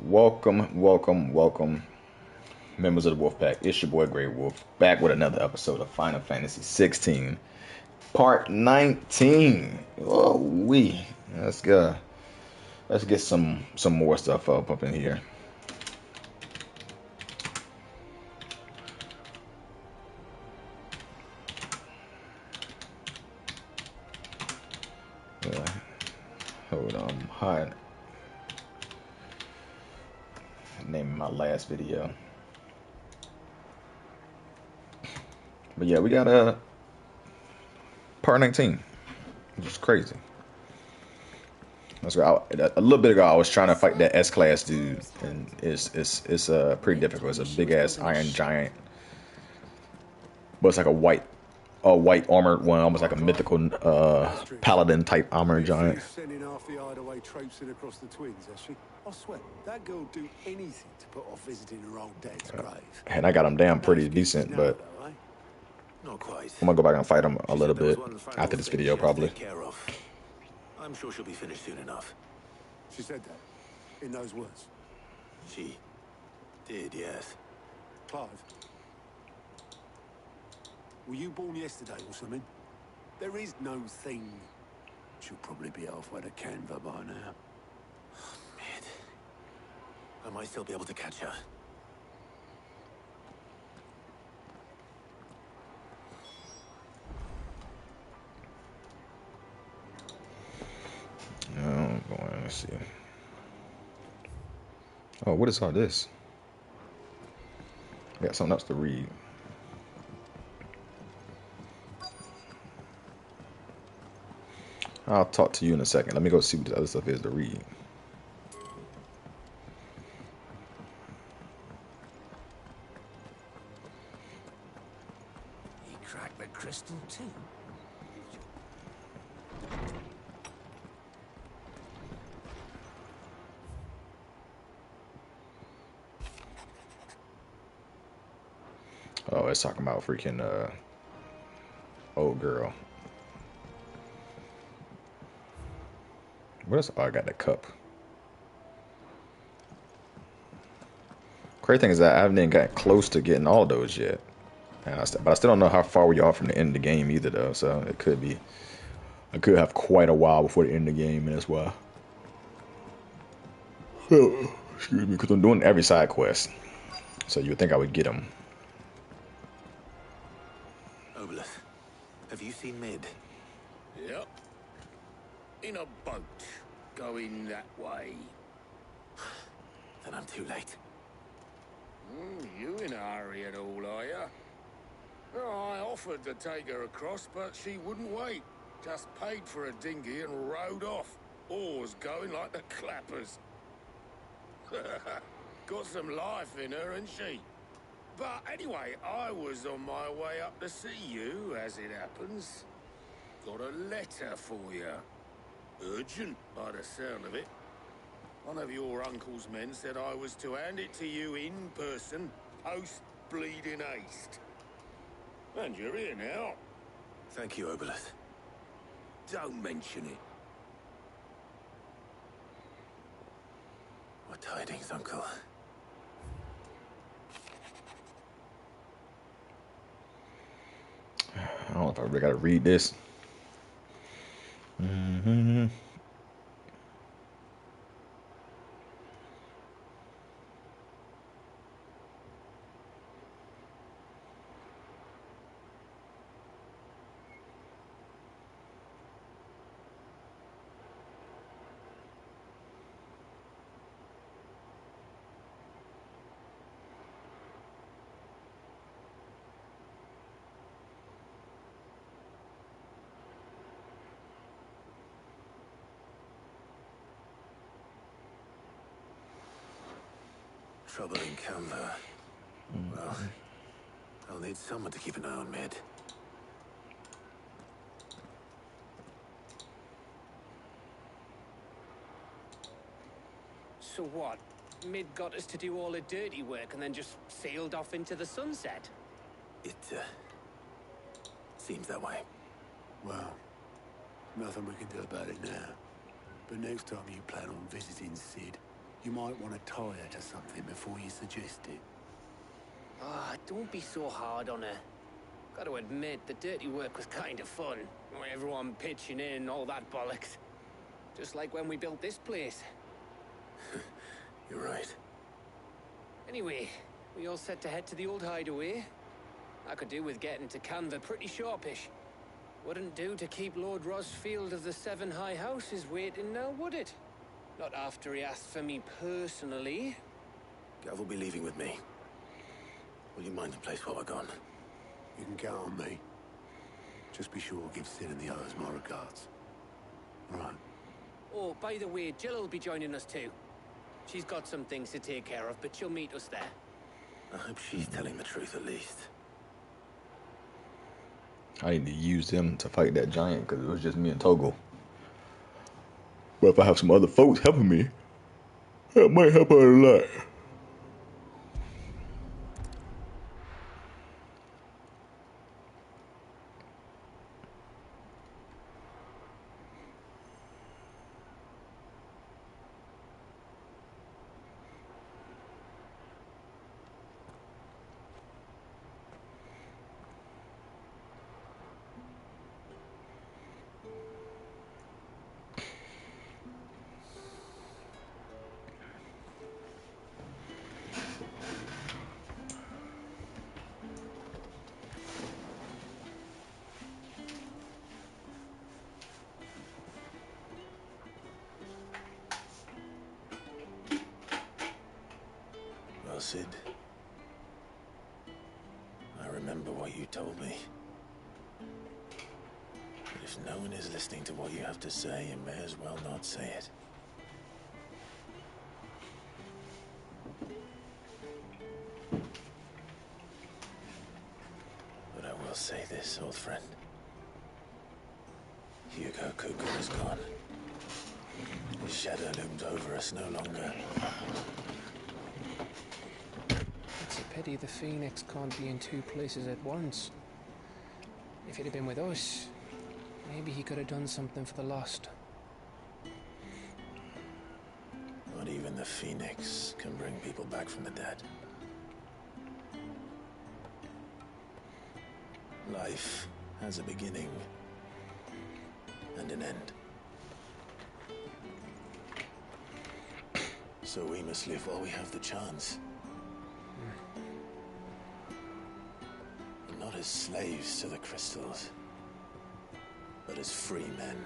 Welcome, members of the Wolf Pack. It's your boy Greiwolph, back with another episode of Final Fantasy 16, Part 19. Oh, let's go. Let's get some more stuff up in here. Uh, Hold on, hide. Name of my last video. But yeah, we got Part 19, which is crazy. That's right. A little bit ago, I was trying to fight that S-class dude, and it's pretty difficult. It's a big ass iron giant, but it's like a white armored one, almost like a mythical paladin type armored giant. Sending half the hideaway traipsing across the twins, has she? I swear, that girl do anything to put off visiting her old dad's grave. And I got him down pretty decent, but Though, eh? Not quite. I'm gonna go back and fight him a little bit after this video, probably. I'm sure she'll be finished soon enough. She said that, in those words. She did, yes. Clive, were you born yesterday or something? There is no thing. She'll probably be halfway to Canva by now. Mid. I might still be able to catch her. Oh boy, let's see. Oh, what is all this? I got something else to read. I'll talk to you in a second. Let me go see what the other stuff is to read. He cracked the crystal too. Oh, it's talking about freaking old girl. What else? Oh, I got the cup. Crazy thing is that I haven't even got close to getting all those yet. But I still don't know how far we are from the end of the game either, though. So it could be. I could have quite a while before the end of the game, and that's why. Oh, excuse me, because I'm doing every side quest. So you would think I would get them. Obelith, have you seen Mid? Yep. In a boat, going that way. Then I'm too late. You in a hurry at all, are you? Oh, I offered to take her across, but she wouldn't wait. Just paid for a dinghy and rowed off. Oars going like the clappers. Got some life in her, ain't she? But anyway, I was on my way up to see you, as it happens. Got a letter for you. Urgent, by the sound of it. One of your uncle's men said I was to hand it to you in person, post-bleeding haste. And you're here now. Thank you, Obelith. Don't mention it. What tidings, Uncle? I don't know if I really got to read this. Trouble in Canva. Well, I'll need someone to keep an eye on Mid. So what? Mid got us to do all the dirty work and then just sailed off into the sunset? It, seems that way. Well, nothing we can do about it now. But next time you plan on visiting Sid, You might want to tie her to something before you suggest it. Ah, don't be so hard on her. Got to admit, the dirty work was kind of fun. Everyone pitching in, all that bollocks. Just like when we built this place. You're right. Anyway, we all set to head to the old hideaway. I could do with getting to Canva pretty sharpish. Wouldn't do to keep Lord Rosfield of the Seven High Houses waiting now, would it? Not after he asked for me personally. Gav will be leaving with me. Will you mind the place while we're gone? You can count on me. Just be sure to give Sid and the others my regards. Right. Oh, by the way, Jill will be joining us too. She's got some things to take care of, but she'll meet us there. I hope she's telling the truth at least. I need to use them to fight that giant because it was just me and Togo. But if I have some other folks helping me, that might help out a lot. Well, Sid, I remember what you told me. But if no one is listening to what you have to say, you may as well not say it. But I will say this, old friend. Hugo Cuckoo is gone. His shadow looms over us no longer. It's a pity the Phoenix can't be in two places at once. If he'd have been with us, maybe he could have done something for the lost. Not even the Phoenix can bring people back from the dead. Life has a beginning and an end. So we must live while we have the chance. Not as slaves to the crystals, but as free men.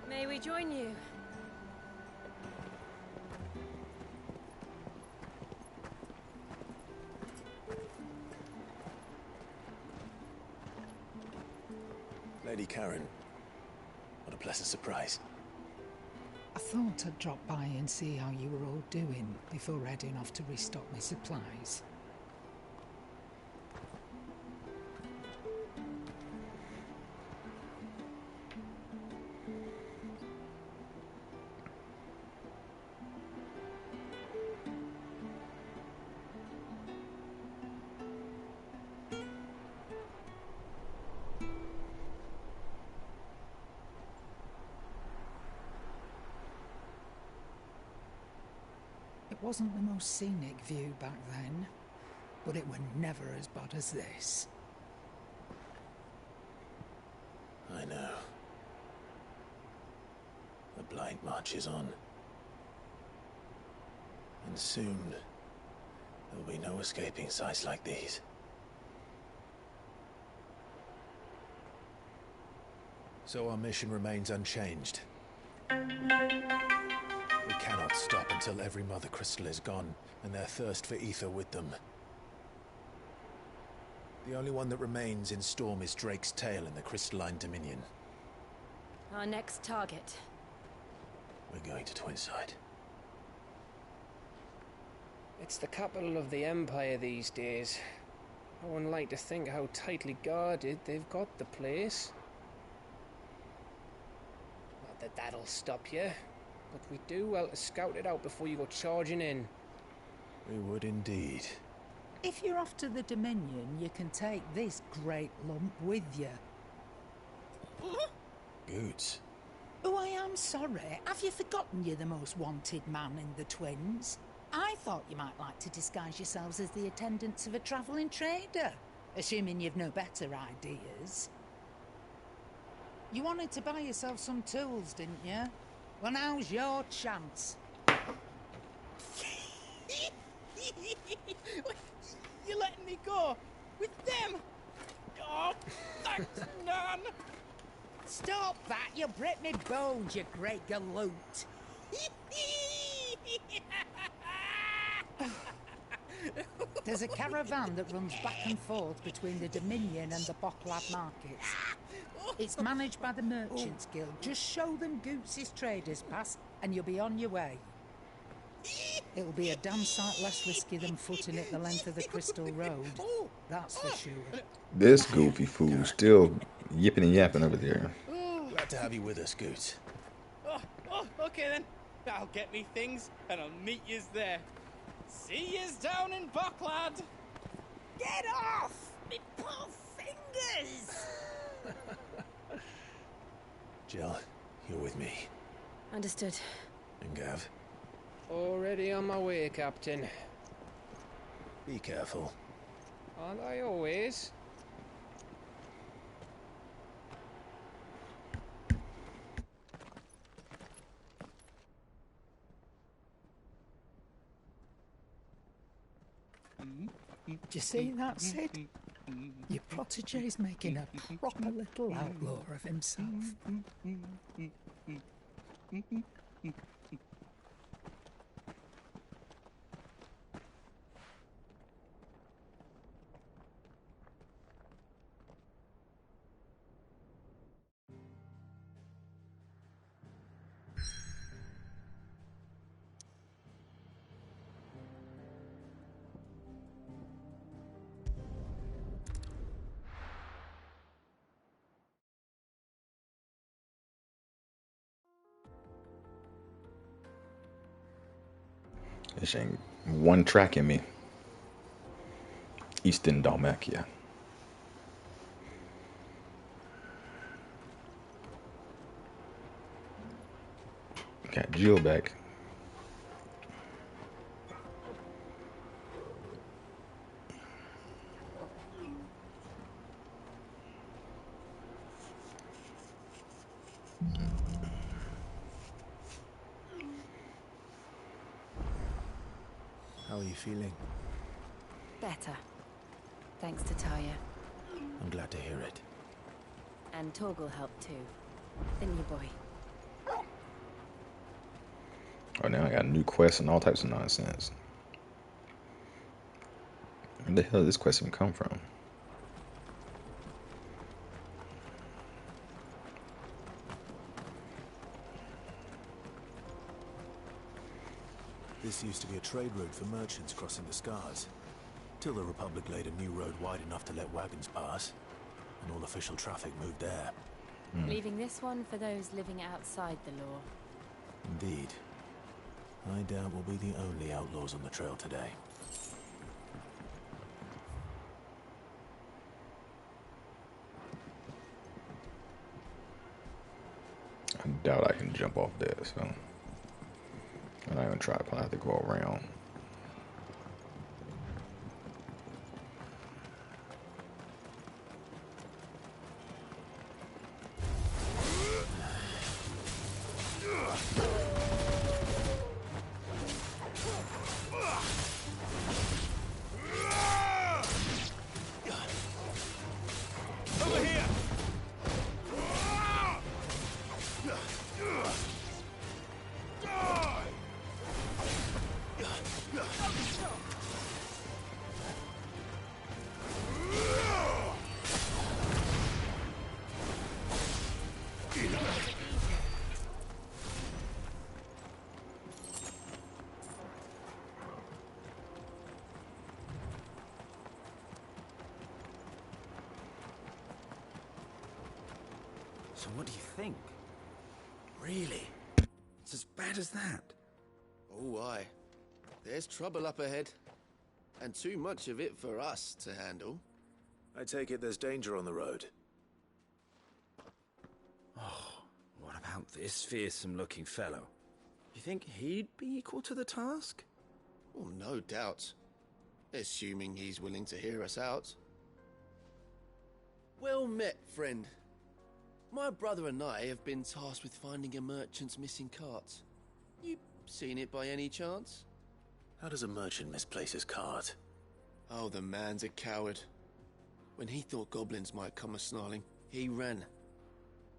May we join you? Lady Karen, what a pleasant surprise. I thought I'd drop by and see how you were all doing before heading off to restock my supplies. It wasn't the most scenic view back then, but it were never as bad as this. I know. The blight marches on. And soon, there'll be no escaping sights like these. So our mission remains unchanged. We cannot stop until every Mother Crystal is gone, and their thirst for ether with them. The only one that remains in Storm is Drake's tail in the Crystalline Dominion. Our next target. We're going to Twinside. It's the capital of the Empire these days. I wouldn't like to think how tightly guarded they've got the place. Not that that'll stop you, but we do well to scout it out before you go charging in. We would indeed. If you're off to the Dominion, you can take this great lump with you. Goods. Oh, I am sorry. Have you forgotten you're the most wanted man in the Twins? I thought you might like to disguise yourselves as the attendants of a travelling trader, assuming you've no better ideas. You wanted to buy yourself some tools, didn't you? Well, now's your chance. You're letting me go? With them? Oh, thanks, Nan! Stop that! You'll break me bones, you great galoot! There's a caravan that runs back and forth between the Dominion and the Bocklab markets. It's managed by the Merchants Guild. Just show them Goots' traders pass and you'll be on your way. It'll be a damn sight less risky than footing it the length of the Crystal Road. That's for sure. This goofy fool still yipping and yapping over there. Glad to have you with us, Goot. Okay then. I'll get me things and I'll meet yous there. See yous down in Bocklad. Get off! Me poor fingers! Jill, you're with me. Understood. And Gav, Already on my way, Captain. be careful. Aren't I always? Do you see that, Sid? Your protege's making a proper little outlaw of himself. This ain't one track in me. Eastern Dalmatia. Got Jill back. How are you feeling? Better. Thanks to Taya. I'm glad to hear it. And Torgal helped too. Didn't you, boy? Oh, now I got new quests and all types of nonsense. Where the hell did this quest even come from? This used to be a trade route for merchants crossing the Scars, till the Republic laid a new road wide enough to let wagons pass, and all official traffic moved there. Leaving this one for those living outside the law. Indeed. I doubt we'll be the only outlaws on the trail today. I doubt I can jump off there, so I'm not even try. I'll have to go around. So what do you think? Really? It's as bad as that? Oh, aye. There's trouble up ahead. And too much of it for us to handle. I take it there's danger on the road. Oh, what about about this fearsome-looking fellow. You think he'd be equal to the task? Well, no doubt. Assuming he's willing to hear us out. Well met, friend. My brother and I have been tasked with finding a merchant's missing cart. You seen it by any chance? How does a merchant misplace his cart? Oh, the man's a coward. When he thought goblins might come a-snarling, he ran,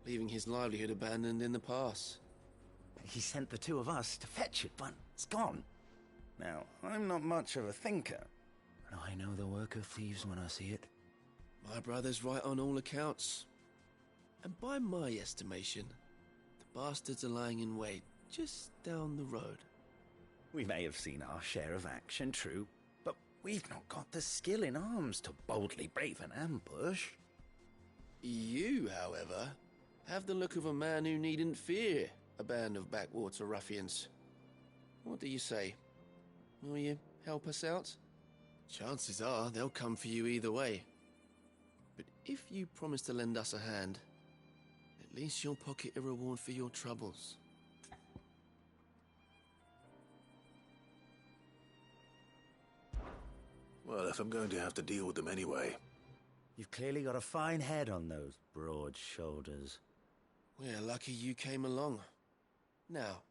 leaving his livelihood abandoned in the pass. He sent the two of us to fetch it, but it's gone. Now, I'm not much of a thinker, but I know the work of thieves when I see it. My brother's right on all accounts. And by my estimation, the bastards are lying in wait just down the road. We may have seen our share of action, true, but we've not got the skill in arms to boldly brave an ambush. You, however, have the look of a man who needn't fear a band of backwater ruffians. What do you say? Will you help us out? Chances are they'll come for you either way. But if you promise to lend us a hand, at least you'll pocket a reward for your troubles. Well, if I'm going to have to deal with them anyway. You've clearly got a fine head on those broad shoulders. We're lucky you came along. Now,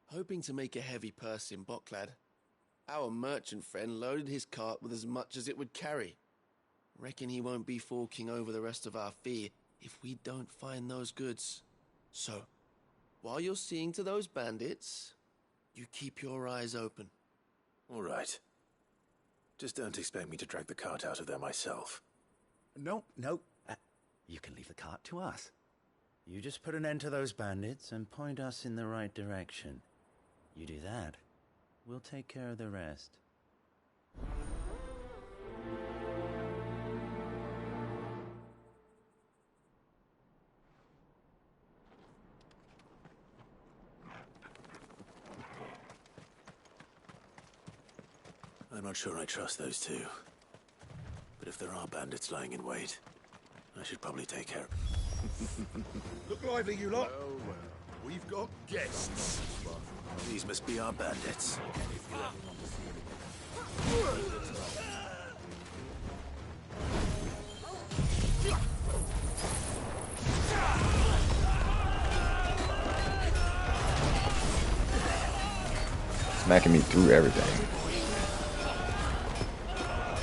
hoping to make a heavy purse in Bocklad, our merchant friend loaded his cart with as much as it would carry. Reckon he won't be forking over the rest of our fee if we don't find those goods. So, while you're seeing to those bandits, you keep your eyes open. All right. Just don't expect me to drag the cart out of there myself. No. You can leave the cart to us. You just put an end to those bandits and point us in the right direction. You do that, we'll take care of the rest. I'm not sure I trust those two. But if there are bandits lying in wait, I should probably take care of them. Look lively, you lot. Well, we've got guests. These must be our bandits. Smacking me through everything.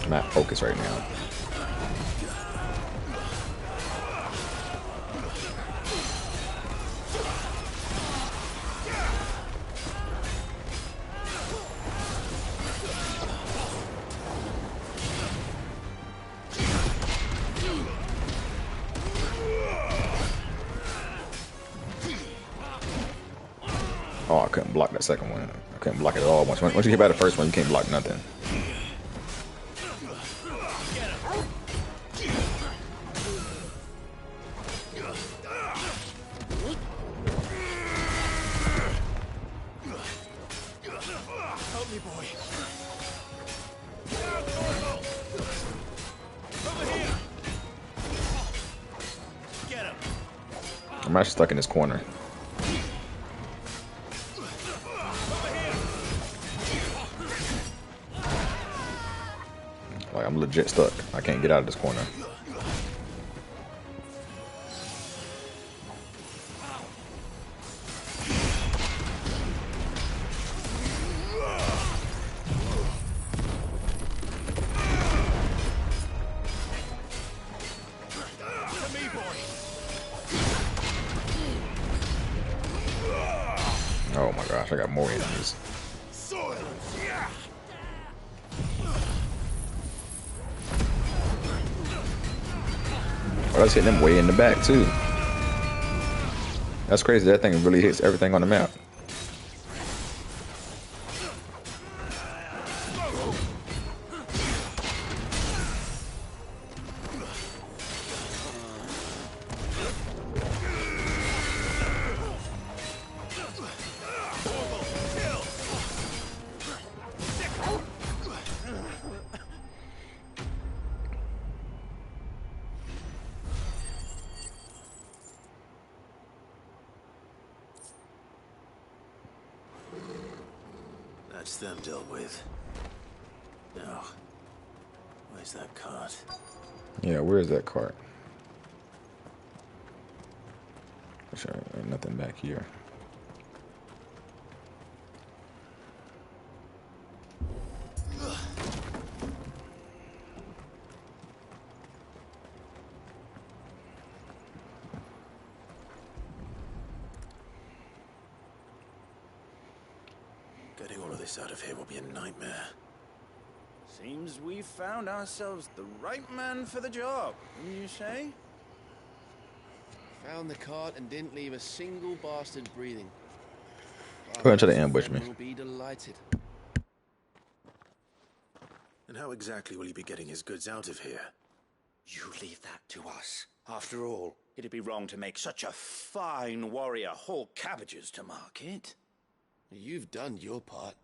I'm at focus right now. Oh, I couldn't block that second one. I couldn't block it at all. Once you get by the first one, you can't block nothing. Help me, boy. I'm actually stuck in this corner. Like, I'm legit stuck. I can't get out of this corner. Oh my gosh, I got more enemies. Oh, that's hitting them way in the back too. That's crazy. That thing really hits everything on the map. That's them dealt with. Now, where's that cart? Yeah, where's that cart? Sure, ain't nothing back here. Getting all of this out of here will be a nightmare. Seems we've found ourselves the right man for the job, wouldn't you say? Found the cart and didn't leave a single bastard breathing. Go ahead and try to ambush me. Will be delighted. And how exactly will he be getting his goods out of here? You leave that to us. After all, it'd be wrong to make such a fine warrior haul cabbages to market. You've done your part.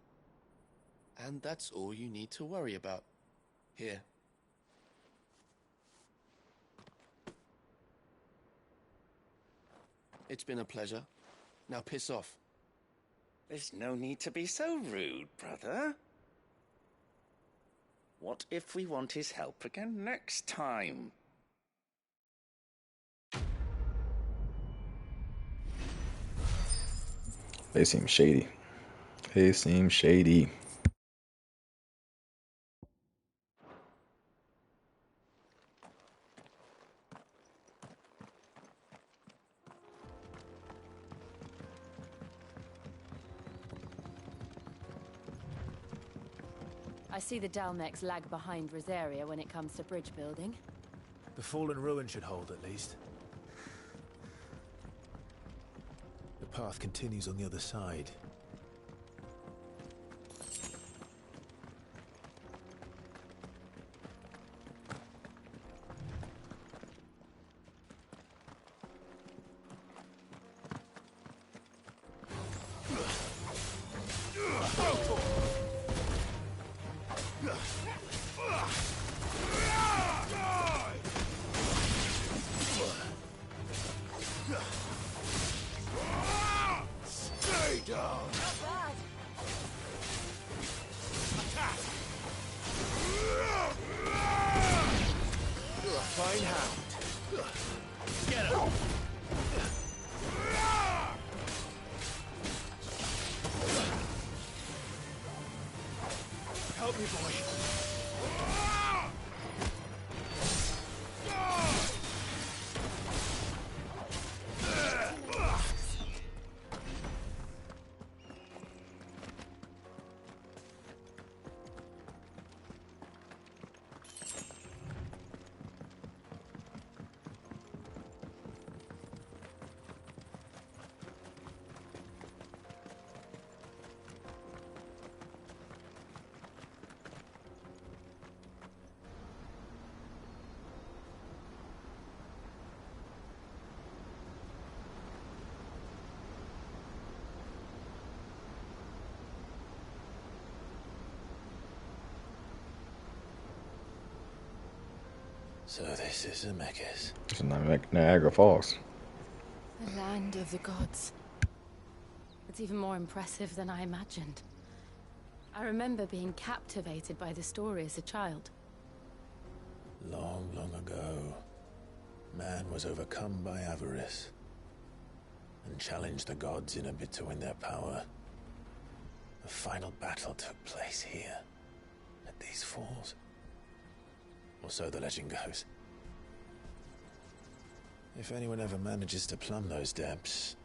And that's all you need to worry about. Here. It's been a pleasure. Now piss off. There's no need to be so rude, brother. What if we want his help again next time? They seem shady. They seem shady. I see the Dalmex lag behind Rosaria when it comes to bridge building. The fallen ruin should hold, at least. The path continues on the other side. Help me, boy. So this is Zemeckis. It's Niagara Falls. The land of the gods. It's even more impressive than I imagined. I remember being captivated by the story as a child. Long, long ago, man was overcome by avarice and challenged the gods in a bid to win their power. The final battle took place here, at these falls. Or so the legend goes. If anyone ever manages to plumb those depths,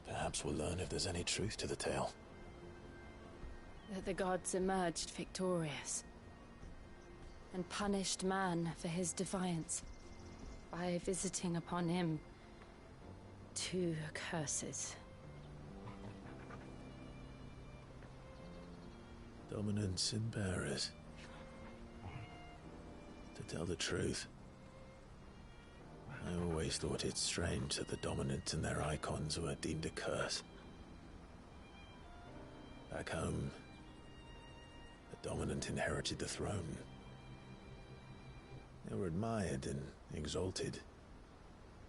perhaps we'll learn if there's any truth to the tale. That the gods emerged victorious and punished man for his defiance by visiting upon him 2 curses. Dominance and bearers. To tell the truth, I always thought it strange that the dominant and their icons were deemed a curse. Back home, the dominant inherited the throne. They were admired and exalted,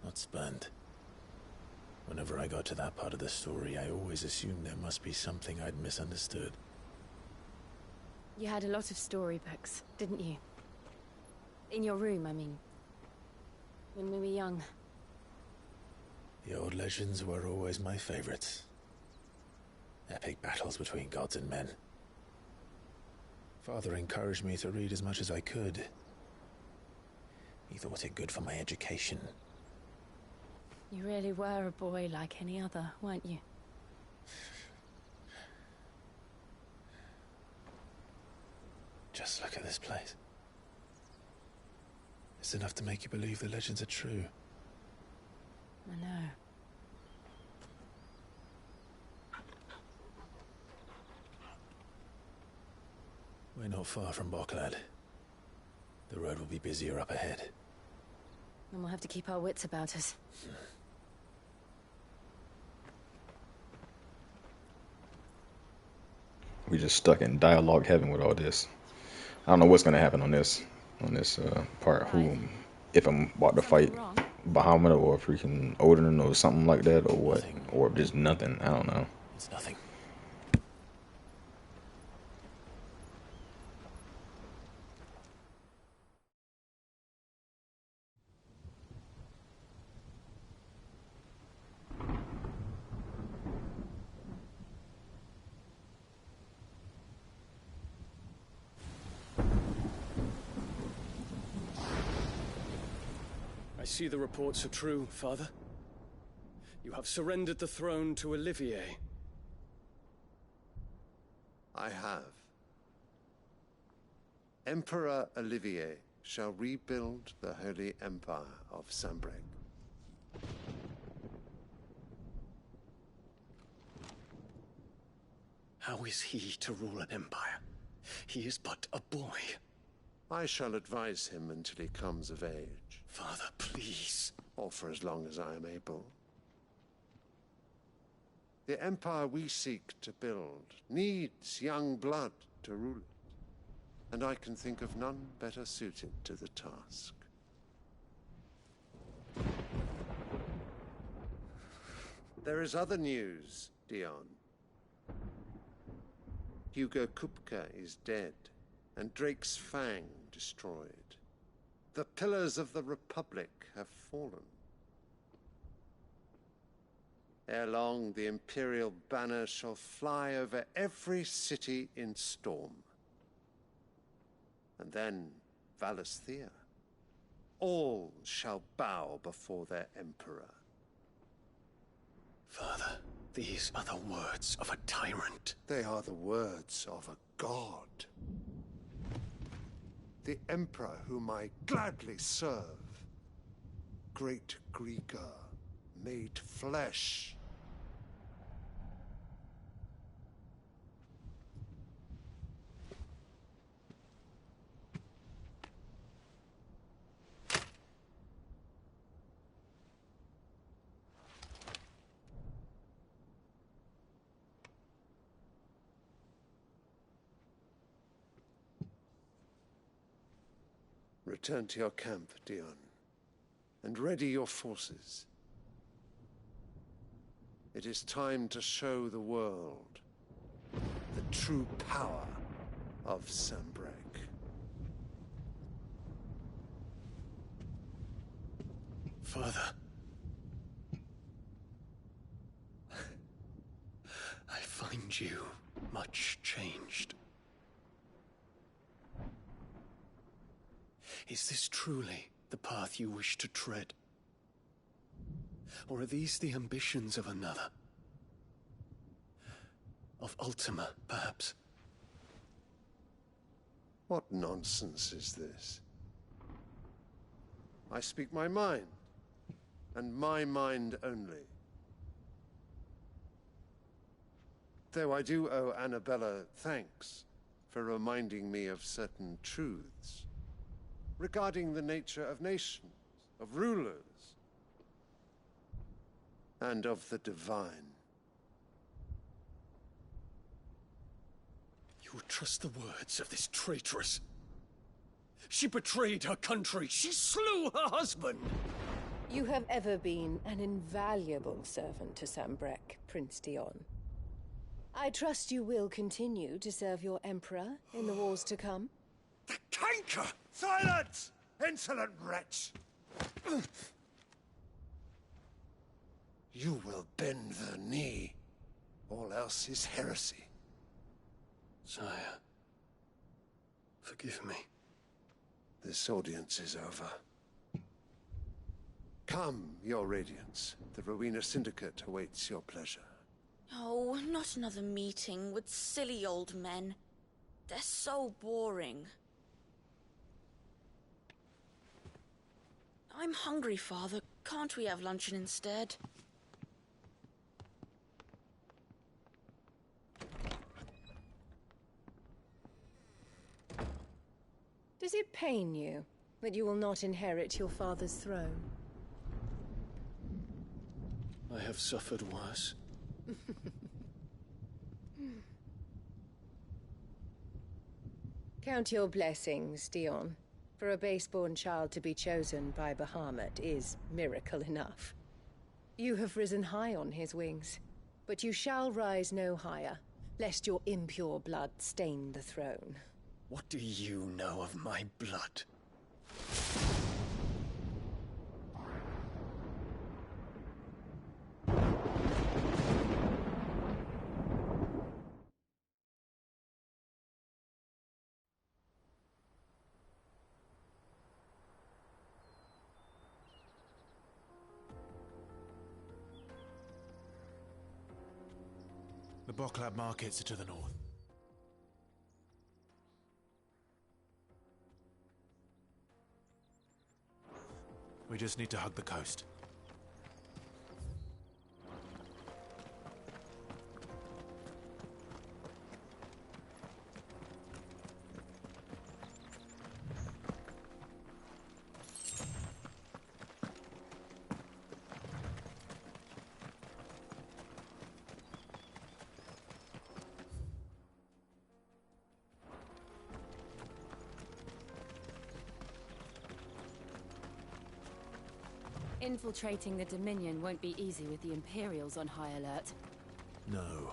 not spurned. Whenever I got to that part of the story, I always assumed there must be something I'd misunderstood. You had a lot of storybooks, didn't you? In your room, I mean. When we were young. The old legends were always my favorites. Epic battles between gods and men. Father encouraged me to read as much as I could. He thought it good for my education. You really were a boy like any other, weren't you? Just look at this place. It's enough to make you believe the legends are true. I know. We're not far from Bocklad. The road will be busier up ahead. And we'll have to keep our wits about us. We just stuck in dialogue heaven with all this. I don't know what's gonna happen on this part. Who, if I'm about to fight Bahamut or freaking Odin or something like that, or what, or just nothing. I don't know. It's nothing. I see the reports are true, Father. You have surrendered the throne to Olivier. I have. Emperor Olivier shall rebuild the Holy Empire of Sanbreque. How is he to rule an empire? He is but a boy. I shall advise him until he comes of age. Father, please. Or for as long as I am able. The empire we seek to build needs young blood to rule it, and I can think of none better suited to the task. There is other news, Dion. Hugo Kupka is dead, and Drake's Fang destroyed. The pillars of the Republic have fallen. Ere long, the Imperial banner shall fly over every city in Storm. And then Valisthea. All shall bow before their Emperor. Father, these are the words of a tyrant. They are the words of a god. The Emperor whom I gladly serve. Great Grieger, made flesh. Return to your camp, Dion, and ready your forces. It is time to show the world the true power of Sanbreque. Father. I find you much changed. Is this truly the path you wish to tread? Or are these the ambitions of another? Of Ultima, perhaps? What nonsense is this? I speak my mind, and my mind only. Though I do owe Annabella thanks for reminding me of certain truths regarding the nature of nations, of rulers, and of the divine. You would trust the words of this traitress? She betrayed her country. She slew her husband. You have ever been an invaluable servant to Sanbreque, Prince Dion. I trust you will continue to serve your Emperor in the wars to come. The canker! Silence! Insolent wretch! You will bend the knee. All else is heresy. Sire, forgive me. This audience is over. Come, your Radiance. The Rowena Syndicate awaits your pleasure. Oh, not another meeting with silly old men. They're so boring. I'm hungry, Father. Can't we have luncheon instead? Does it pain you that you will not inherit your father's throne? I have suffered worse. Count your blessings, Dion. For a base-born child to be chosen by Bahamut is miracle enough. You have risen high on his wings, but you shall rise no higher, lest your impure blood stain the throne. What do you know of my blood? The Boklab markets are to the north. We just need to hug the coast. Infiltrating the Dominion won't be easy with the Imperials on high alert. No.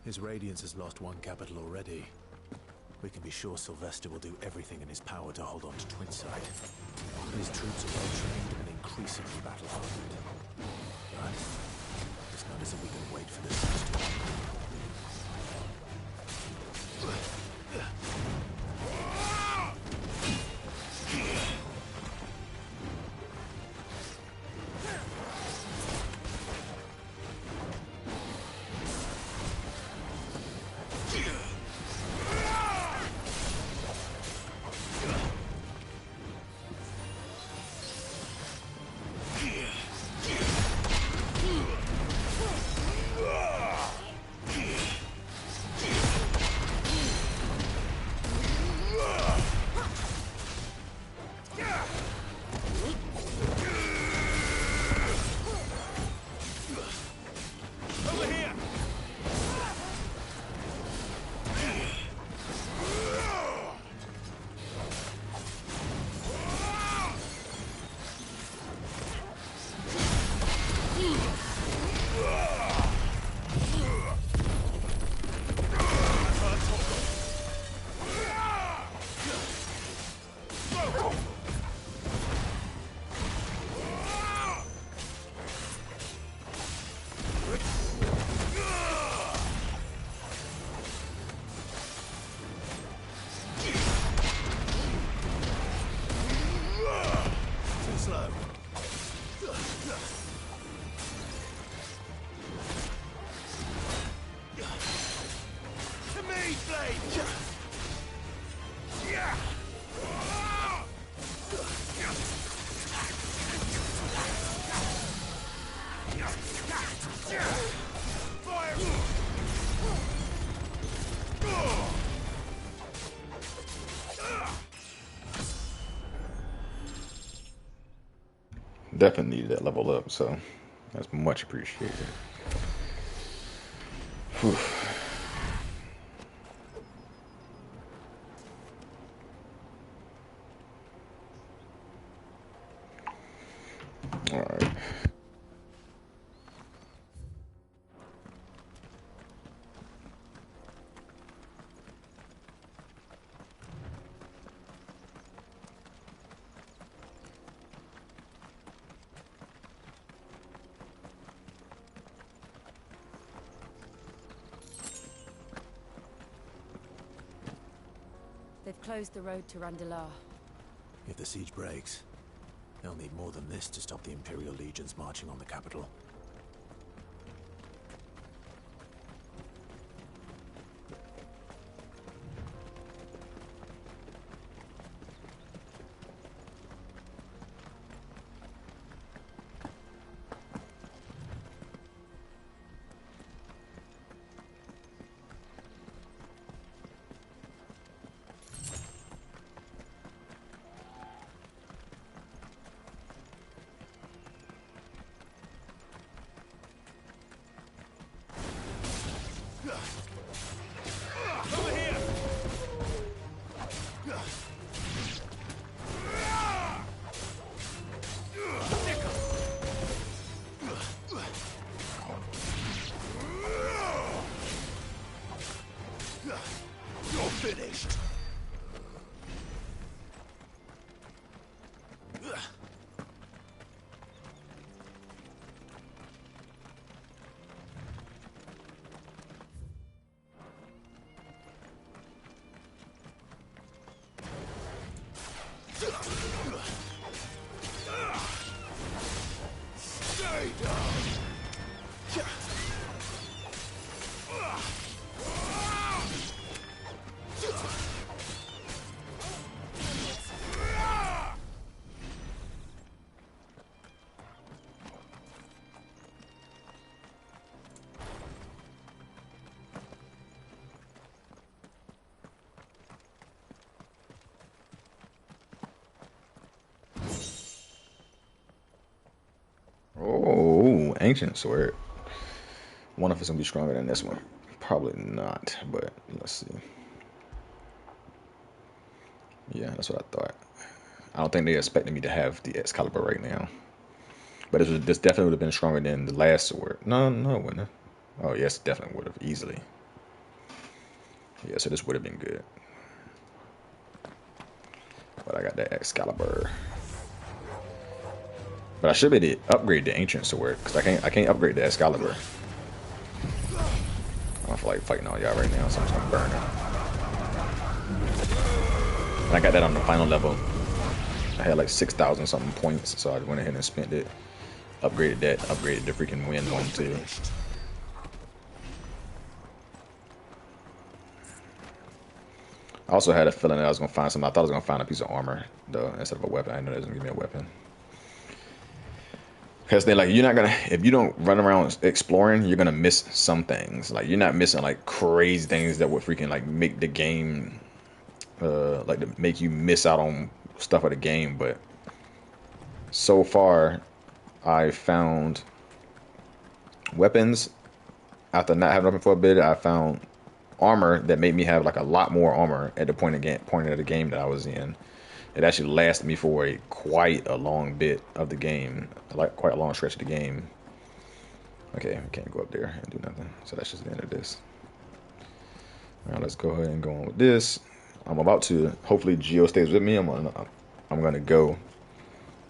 His Radiance has lost one capital already. We can be sure Sylvester will do everything in his power to hold on to Twinside. His troops are well-trained and increasingly battle-hardened. But it's not as if we can wait for this to happen. Definitely needed that level up, so that's much appreciated. Whew. All right. They've closed the road to Randalar. If the siege breaks, they'll need more than this to stop the Imperial legions marching on the capital. Finished. Stay down. Oh, ancient sword. I wonder if it's gonna be stronger than this one. Probably not, but let's see. Yeah, that's what I thought. I don't think they expected me to have the Excalibur right now. But this definitely would have been stronger than the last sword. No, it wouldn't have. Oh, yes, definitely would have, easily. Yeah, so this would have been good. But I got that Excalibur. But I should be able to upgrade the ancient sword, because I can't upgrade the Excalibur. I don't feel like fighting all y'all right now, so I'm just gonna burn it. And I got that on the final level. I had like 6,000 something points, so I went ahead and spent it. Upgraded that, upgraded the freaking wind one too. I also had a feeling that I was gonna find something. I thought I was gonna find a piece of armor though, instead of a weapon. I know they was gonna give me a weapon. Because they're like, you're not gonna, if you don't run around exploring, you're gonna miss some things. Like, you're not missing like crazy things that would freaking like make the game, like to make you miss out on stuff of the game. But so far, I found weapons. After not having weapon for a bit, I found armor that made me have like a lot more armor at the point of the game that I was in. It actually lasted me for quite a long bit of the game, like quite a long stretch of the game. Okay, we can't go up there and do nothing, so that's just the end of this. All right, let's go ahead and go on with this. I'm about to, hopefully Geo stays with me. I'm gonna go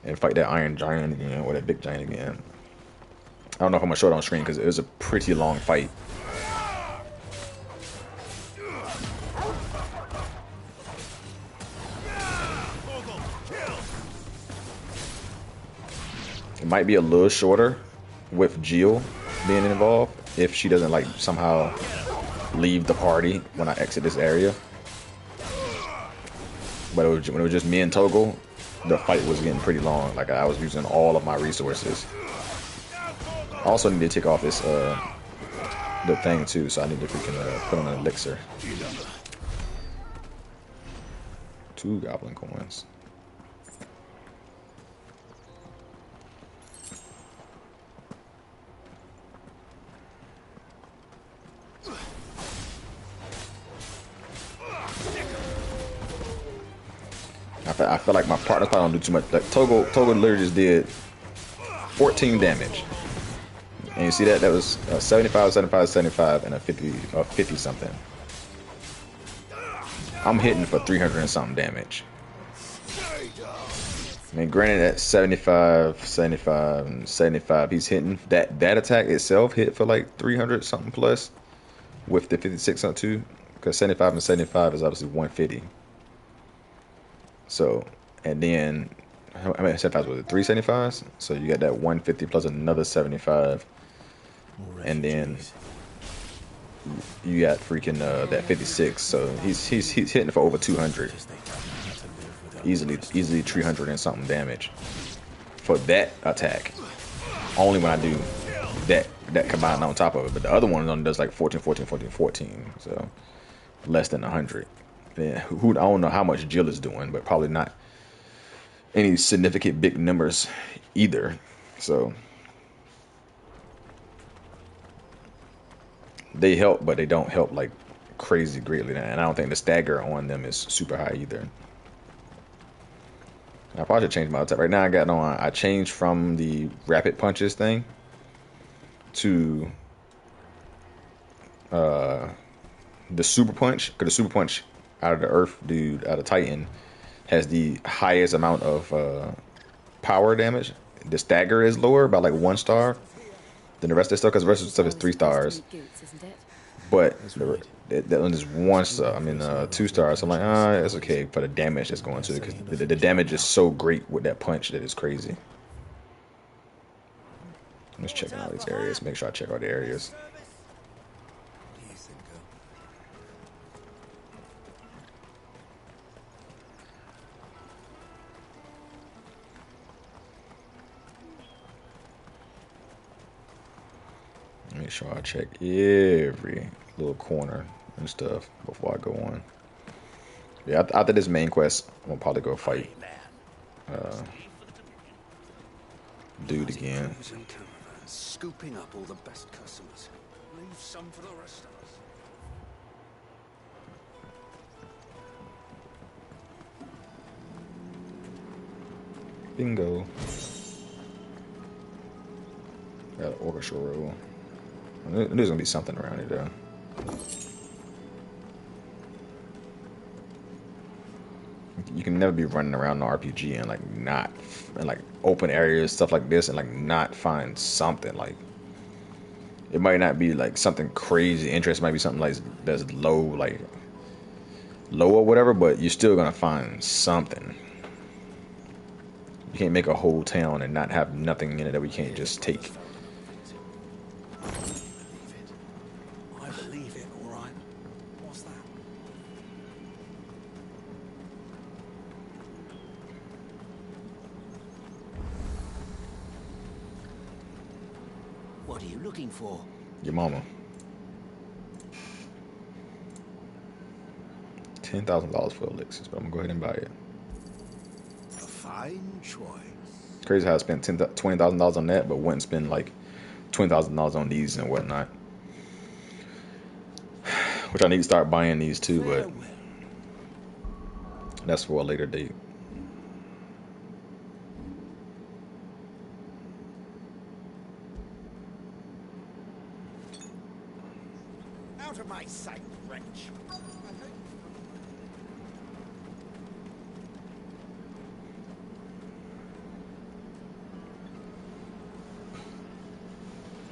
and fight that Iron Giant again, or that Big Giant again. I don't know if I'm gonna show it on screen because it was a pretty long fight. It might be a little shorter with Jill being involved if she doesn't like somehow leave the party when I exit this area. But when it was just me and Toggle, the fight was getting pretty long. Like, I was using all of my resources. I also need to take off this the thing too, so I need to freaking put on an elixir. 2 goblin coins. I feel like my partners probably don't do too much. Like Toggle literally just did 14 damage. And you see that? That was 75, 75, 75, and a 50 something. I'm hitting for 300 and something damage. I mean, granted at 75, 75, and 75, he's hitting. That attack itself hit for like 300 something plus with the 56 on 2. Because 75 and 75 is obviously 150. So, and then how many 75s was it? 375s. So you got that 150 plus another 75, and then you got freaking that 56. So he's hitting for over 200, easily 300 and something damage for that attack. Only when I do that combined on top of it, but the other one only does like 14, 14, 14, 14. So less than 100. Yeah, I don't know how much Jill is doing, but probably not any significant big numbers either. So they help, but they don't help like crazy greatly. And I don't think the stagger on them is super high either. I probably should change my attack. Right now I changed from the rapid punches thing to the super punch, because the super punch out of the earth dude, out of Titan, has the highest amount of power damage. The stagger is lower by like 1 star than the rest of the stuff, because the rest of the stuff is 3 stars. But that one is 1 star. I mean, 2 stars. So I'm like, it's okay for the damage that's going to it, because the damage is so great with that punch that it's crazy. I'm just checking all these areas. Make sure I check all the areas. Make sure I check every little corner and stuff before I go on. Yeah, after this main quest, I'm gonna probably go fight dude again. Scooping up all the best customers. Leave some for the rest of us. Bingo. Got an orchestra roll. There's gonna be something around it though. You can never be running around the RPG and like not and like open areas, stuff like this, and like not find something. Like it might not be like something crazy interesting, it might be something like that's low or whatever, but you're still gonna find something. You can't make a whole town and not have nothing in it that we can't just take. I believe it, all right. What's that? What are you looking for? Your mama. $10,000 for elixirs, but I'm gonna go ahead and buy it. A fine choice. It's crazy how I spent $20,000 on that, but wouldn't spend like $20,000 on these and whatnot. Which I need to start buying these too, but that's for a later date. Out of my sight, wretch.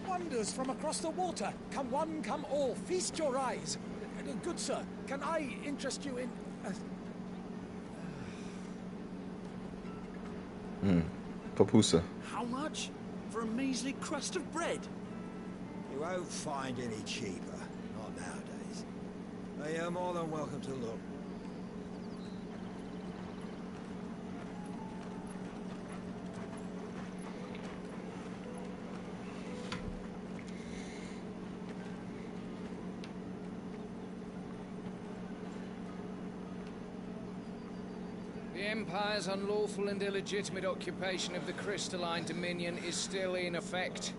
Wonders from across the water. Come one, come all. Feast your eyes. Good sir, can I interest you in... Papusa. How much? For a measly crust of bread? You won't find any cheaper. Not nowadays. But you're more than welcome to look. The Empire's unlawful and illegitimate occupation of the Crystalline Dominion is still in effect.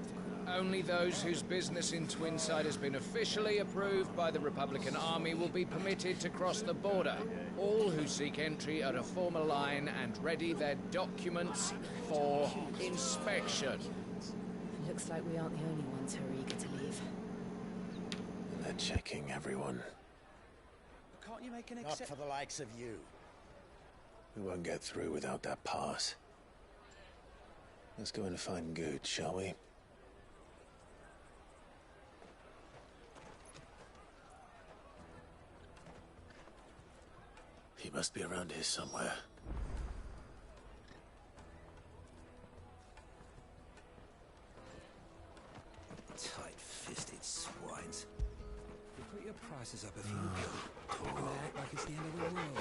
Only those whose business in Twinside has been officially approved by the Republican Army will be permitted to cross the border. All who seek entry are to form a line and ready their documents for inspection. Looks like we aren't the only ones who are eager to leave. They're checking everyone. Can't you make an Not for the likes of you. We won't get through without that pass. Let's go and find Good, shall we? He must be around here somewhere. lines. You put your prices up if you go. And they act like it's the end of the world.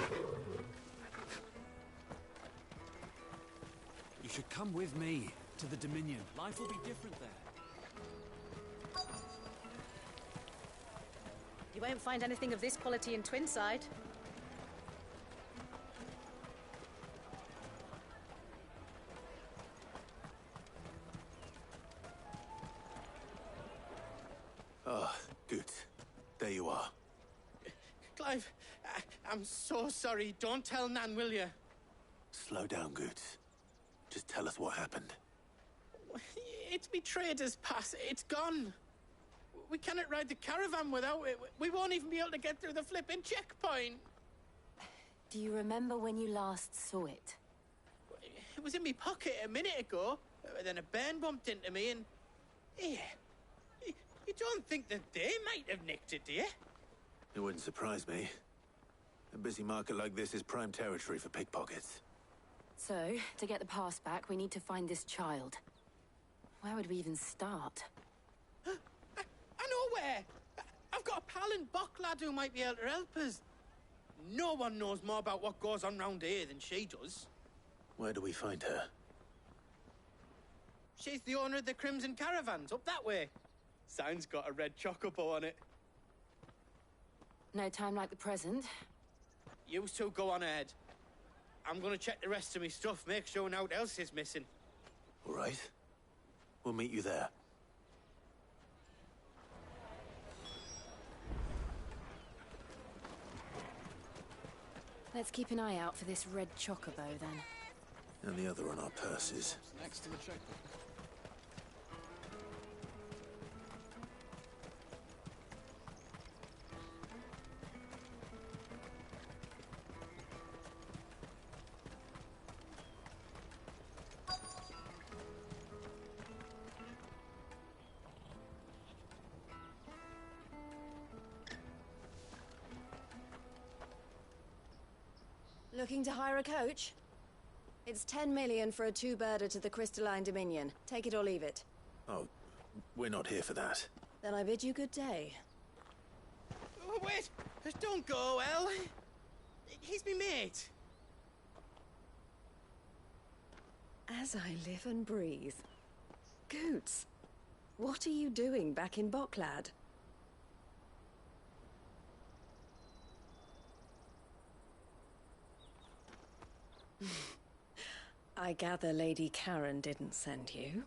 You should come with me to the Dominion. Life will be different there. You won't find anything of this quality in Twinside. Ah, good. There you are. Clive, I'm so sorry. Don't tell Nan, will you? Slow down, Goots. Just tell us what happened. It's me trader's pass. It's gone. We cannot ride the caravan without it. We won't even be able to get through the flipping checkpoint. Do you remember when you last saw it? It was in my pocket a minute ago. Then a bairn bumped into me and... Yeah. You don't think that they might have nicked it, do you? It wouldn't surprise me. A busy market like this is prime territory for pickpockets. So, to get the pass back, we need to find this child. Where would we even start? I know where! I've got a pal in Bocklad who might be able to help us. No one knows more about what goes on round here than she does. Where do we find her? She's the owner of the Crimson Caravans, up that way. Sign's got a red chocobo on it. No time like the present. You two go on ahead. I'm gonna check the rest of my stuff, make sure naught else is missing. All right. We'll meet you there. Let's keep an eye out for this red chocobo, then. And the other on our purses. Next to the checkbook. Looking to hire a coach? It's 10 million for a two-birder to the Crystalline Dominion. Take it or leave it. Oh, we're not here for that. Then I bid you good day. Oh, wait! Don't go, El. He's me mate. As I live and breathe. Goots, what are you doing back in Bocklad? I gather Lady Karen didn't send you.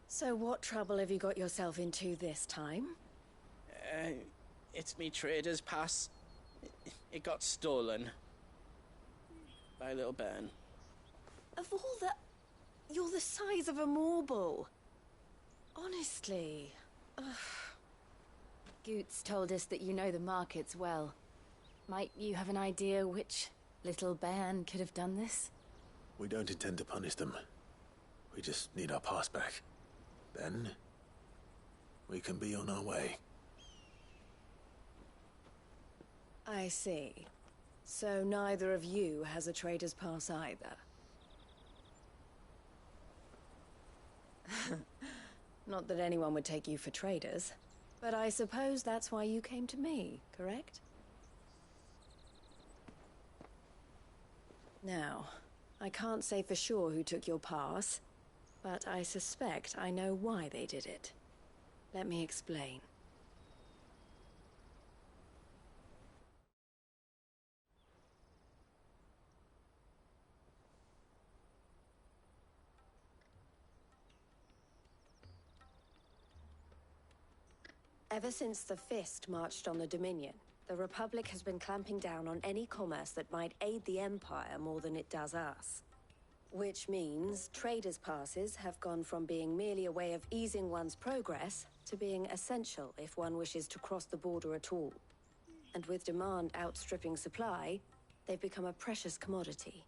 So what trouble have you got yourself into this time? It's me trader's pass. It got stolen. By a little bairn. Of all the... You're the size of a marble. Honestly. Ugh. Goots told us that you know the markets well. Might you have an idea which little bairn could have done this? We don't intend to punish them. We just need our pass back. Then, we can be on our way. I see. So neither of you has a trader's pass either. Not that anyone would take you for traders, but I suppose that's why you came to me, correct? Now, I can't say for sure who took your pass, but I suspect I know why they did it. Let me explain. Ever since the Fist marched on the Dominion, the Republic has been clamping down on any commerce that might aid the Empire more than it does us. Which means traders' passes have gone from being merely a way of easing one's progress to being essential if one wishes to cross the border at all. And with demand outstripping supply, they've become a precious commodity,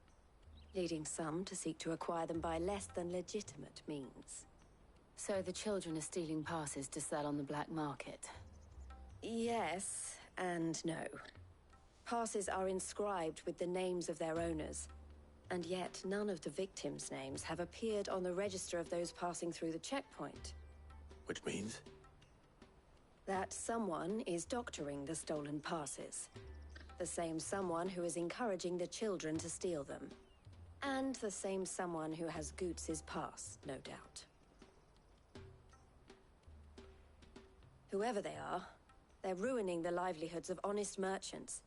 leading some to seek to acquire them by less than legitimate means. So the children are stealing passes to sell on the black market? Yes and no. Passes are inscribed with the names of their owners, and yet none of the victims' names have appeared on the register of those passing through the checkpoint. Which means? That someone is doctoring the stolen passes. The same someone who is encouraging the children to steal them. And the same someone who has Goots's pass, no doubt. Whoever they are, they're ruining the livelihoods of honest merchants,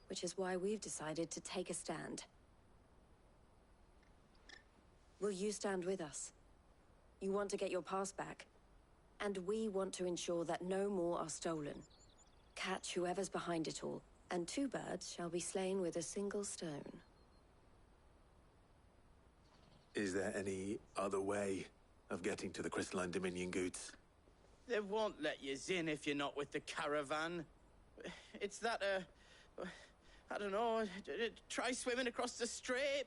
which is why we've decided to take a stand. Will you stand with us? You want to get your pass back, and we want to ensure that no more are stolen. Catch whoever's behind it all, and 2 birds shall be slain with a single stone. Is there any other way of getting to the Crystalline Dominion Goods? They won't let you in if you're not with the caravan. It's that, I don't know, try swimming across the strait.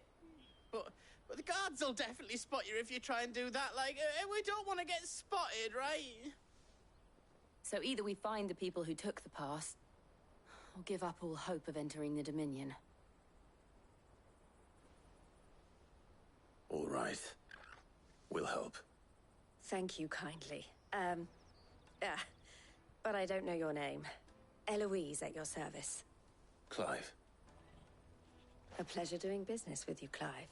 But the guards will definitely spot you if you try and do that. Like, we don't want to get spotted, right? So either we find the people who took the pass, or give up all hope of entering the Dominion. All right. We'll help. Thank you kindly. But I don't know your name. Eloise at your service. Clive. A pleasure doing business with you, Clive.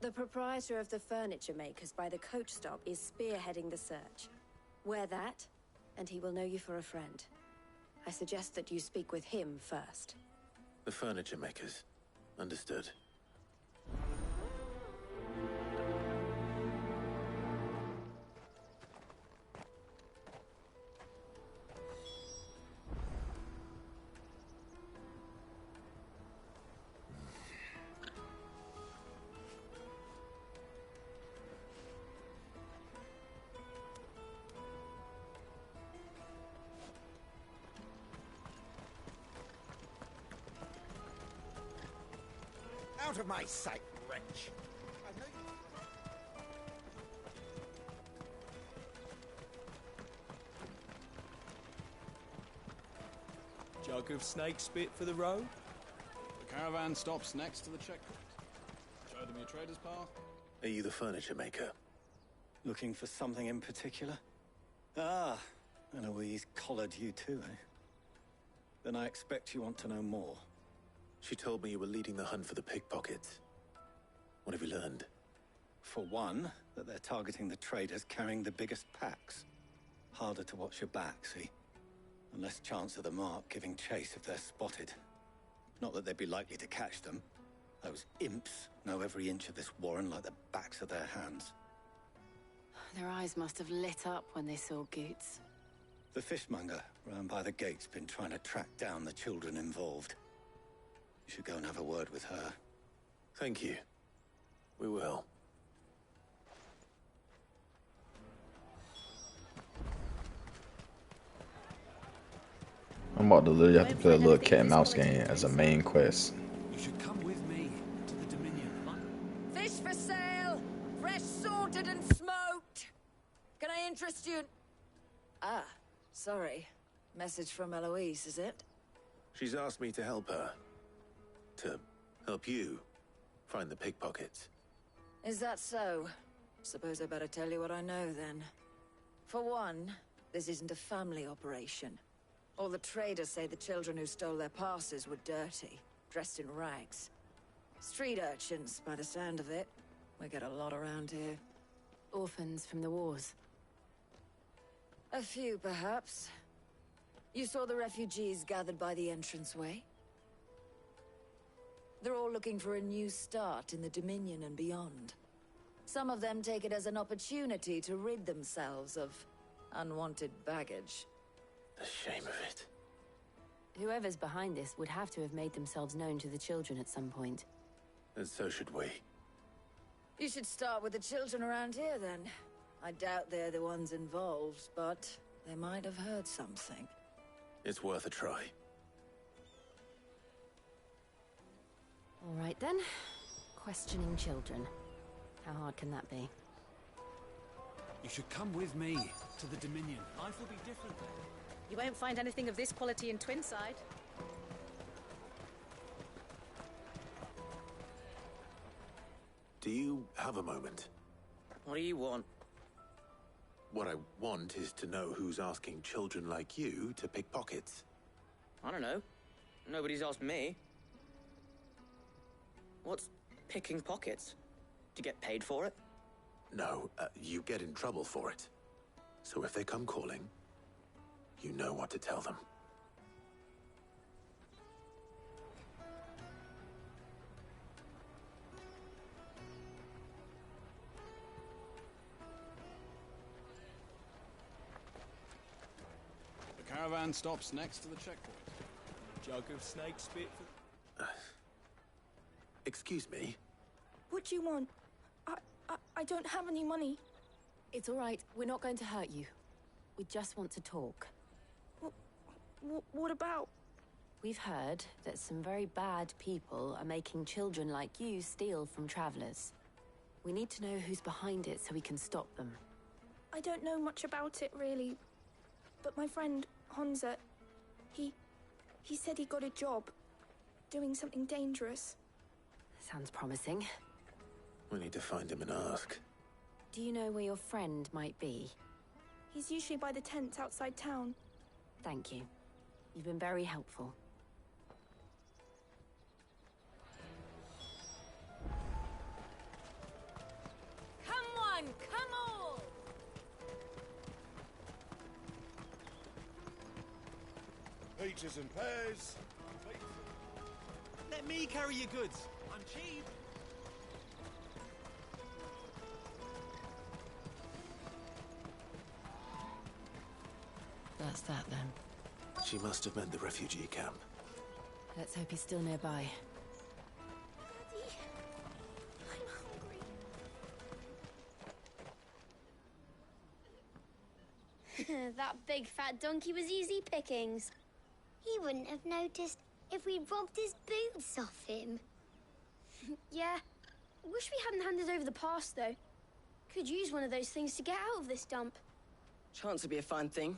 The proprietor of the furniture makers by the coach stop is spearheading the search. Wear that, and he will know you for a friend. I suggest that you speak with him first. The furniture makers. Understood. Out of my sight, wretch! Jug of snake spit for the road? The caravan stops next to the checkpoint. Show them your trader's path. Are you the furniture maker? Looking for something in particular? Ah, Eloise collared you too, eh? Then I expect you want to know more. She told me you were leading the hunt for the pickpockets. What have you learned? For one, that they're targeting the traders carrying the biggest packs. Harder to watch your back, see? And less chance of the mark giving chase if they're spotted. Not that they'd be likely to catch them. Those imps know every inch of this warren like the backs of their hands. Their eyes must have lit up when they saw Goots. The fishmonger round by the gate's been trying to track down the children involved. You should go and have a word with her. Thank you. We will. I'm about to literally have to play a little cat and mouse game as a main quest. You should come with me to the Dominion. Fish for sale! Fresh sorted and smoked! Can I interest you? Ah, sorry. Message from Eloise, is it? She's asked me to help her. To help you find the pickpockets. Is that so? Suppose I better tell you what I know, then. For one, this isn't a family operation. All the traders say the children who stole their passes were dirty, dressed in rags. Street urchins, by the sound of it. We get a lot around here. Orphans from the wars. A few, perhaps. You saw the refugees gathered by the entranceway? They're all looking for a new start in the Dominion and beyond. Some of them take it as an opportunity to rid themselves of unwanted baggage. The shame of it. Whoever's behind this would have to have made themselves known to the children at some point. And so should we. You should start with the children around here, then. I doubt they're the ones involved, but they might have heard something. It's worth a try. All right then. Questioning children. How hard can that be? You should come with me to the Dominion. Life will be different there. You won't find anything of this quality in Twinside. Do you have a moment? What do you want? What I want is to know who's asking children like you to pick pockets. I don't know. Nobody's asked me. What's picking pockets? Do you get paid for it? No, you get in trouble for it. So if they come calling, you know what to tell them. The caravan stops next to the checkpoint. Jug of snake spit for... Excuse me? What do you want? I don't have any money. It's all right. We're not going to hurt you. We just want to talk. What about? We've heard that some very bad people are making children like you steal from travelers. We need to know who's behind it so we can stop them. I don't know much about it, really. But my friend, Honza, he said he got a job doing something dangerous. Sounds promising. We need to find him and ask. Do you know where your friend might be? He's usually by the tents outside town. Thank you. You've been very helpful. Come on, come on! Peaches and pears. Let me carry your goods. I'm cheap. That's that then. She must have meant the refugee camp. Let's hope he's still nearby. Daddy, I'm hungry. That big fat donkey was easy pickings. He wouldn't have noticed if we'd robbed his boots off him. Yeah. Wish we hadn't handed over the pass, though. Could use one of those things to get out of this dump. Chance would be a fine thing.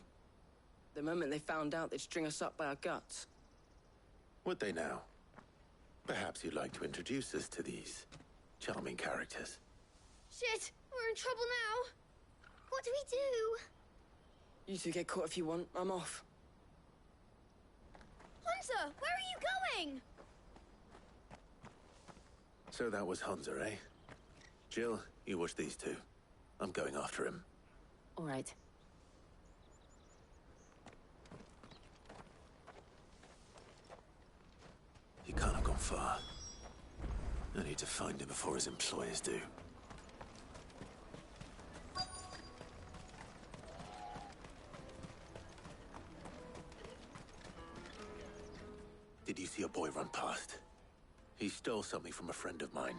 The moment they found out, they'd string us up by our guts. Would they now? Perhaps you'd like to introduce us to these charming characters. Shit, we're in trouble now. What do we do? You two get caught if you want. I'm off. Hunter, where are you going? So that was Hunter, eh? Jill, you watch these two. I'm going after him. All right. He can't have gone far. I need to find him before his employers do. Did you see a boy run past? He stole something from a friend of mine.